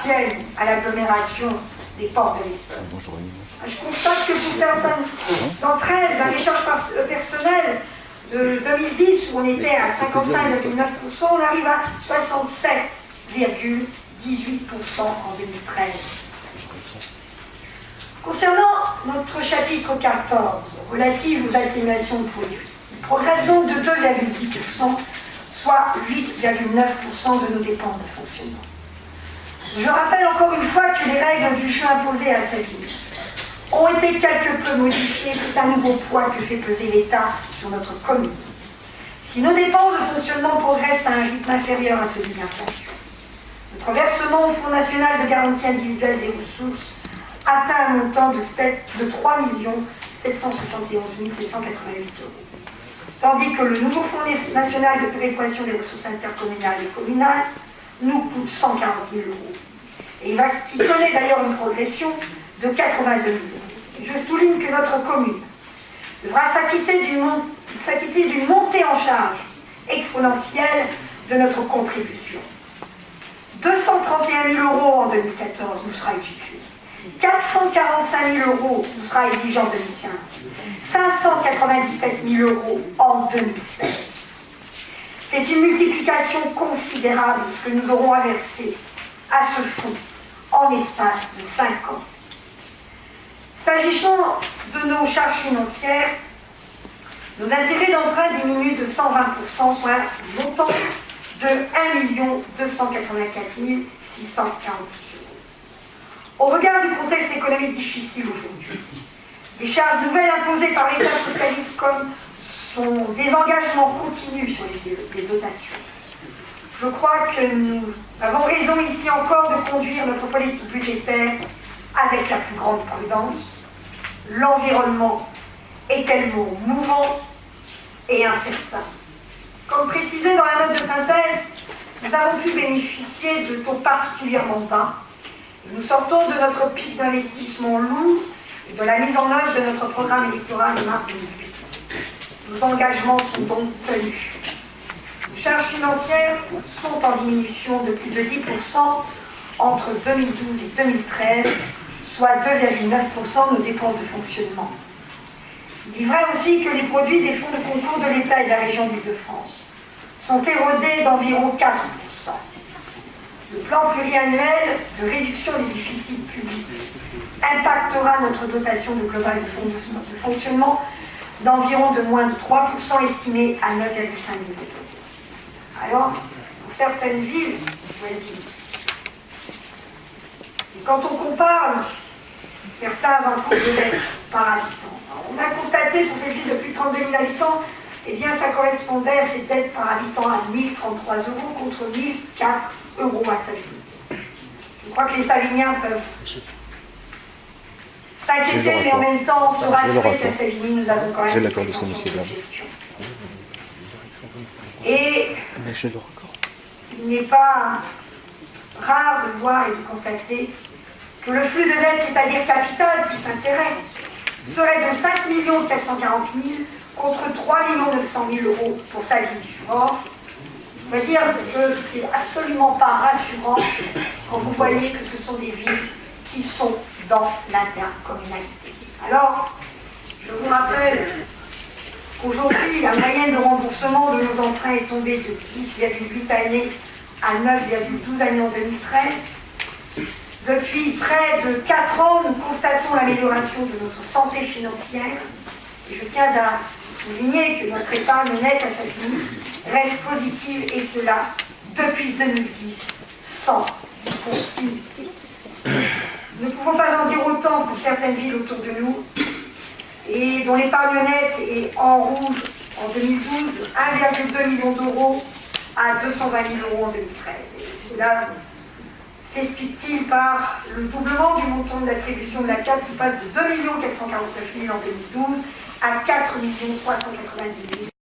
appartiennent à l'agglomération des ports de l'Essonne. Je constate que pour certaines d'entre elles, dans les charges personnelles de 2010, où on était à 55,9%, on arrive à 67,18% en 2013. Concernant notre chapitre 14, relatif aux atténuations de produits, il progresse donc de 2,10%, soit 8,9% de nos dépenses de fonctionnement. Je rappelle encore une fois que les règles du jeu imposées à cette ligne ont été quelque peu modifiées. C'est un nouveau poids que fait peser l'État sur notre commune. Si nos dépenses de fonctionnement progressent à un rythme inférieur à celui de l'inflation, notre versement au Fonds national de garantie individuelle des ressources atteint un montant de 3 771 788 €. Tandis que le nouveau Fonds national de péréquation des ressources intercommunales et communales nous coûte 140 000 €. Et qui connaît d'ailleurs une progression de 82 000 €. Je souligne que notre commune devra s'acquitter d'une montée en charge exponentielle de notre contribution. 231 000 € en 2014 nous sera exigé. 445 000 € nous sera exigé en 2015. 597 000 € en 2016. C'est une multiplication considérable de ce que nous aurons à verser à ce fonds en espace de 5 ans. S'agissant de nos charges financières, nos intérêts d'emprunt diminuent de 120%, soit un montant de 1 284 646 €. Au regard du contexte économique difficile aujourd'hui, les charges nouvelles imposées par l'État socialiste comme son désengagement continu sur les dotations, je crois que nous avons raison ici encore de conduire notre politique budgétaire avec la plus grande prudence. L'environnement est tellement mouvant et incertain. Comme précisé dans la note de synthèse, nous avons pu bénéficier de taux particulièrement bas. Nous sortons de notre pic d'investissement lourd et de la mise en œuvre de notre programme électoral de mars 2008. Nos engagements sont donc tenus. Les charges financières sont en diminution de plus de 10% entre 2012 et 2013, soit 2,9% de nos dépenses de fonctionnement. Il est vrai aussi que les produits des fonds de concours de l'État et de la région d'Île-de-France sont érodés d'environ 4%. Le plan pluriannuel de réduction des déficits publics impactera notre dotation de globale de fonctionnement d'environ de moins de 3%, estimée à 9,5 millions €. Alors, pour certaines villes voisines, et quand on compare certains encours de dette par habitant, on a constaté pour ces villes de plus de 32 000 habitants, eh bien, ça correspondait à ces dettes par habitant à 1 033 € contre 1 004 € à Savigny. Je crois que les Savigniens peuvent s'inquiéter, mais en même temps se rassurer qu'à Savigny, nous avons quand même une gestion. Et il n'est pas rare de voir et de constater que le flux de dette, c'est-à-dire capital plus intérêt, serait de 5 440 000 contre 3 900 000 € pour Savigny-sur-Orge. Je veux dire que c'est absolument pas rassurant quand vous voyez que ce sont des villes qui sont dans l'intercommunalité. Alors, je vous rappelle qu'aujourd'hui, la moyenne de remboursement de nos emprunts est tombée de 10,8 années à 9,12 années en 2013. Depuis près de 4 ans, nous constatons l'amélioration de notre santé financière. Et je tiens à souligner que notre épargne nette à Savigny reste positive, et cela depuis 2010, sans continuité. Nous ne pouvons pas en dire autant pour certaines villes autour de nous, et dont l'épargne nette est en rouge en 2012, 1,2 million d'euros à 220 000 € en 2013. Et cela s'explique-t-il par le doublement du montant de l'attribution de la CAF qui passe de 2 449 000 en 2012 à 4 390 000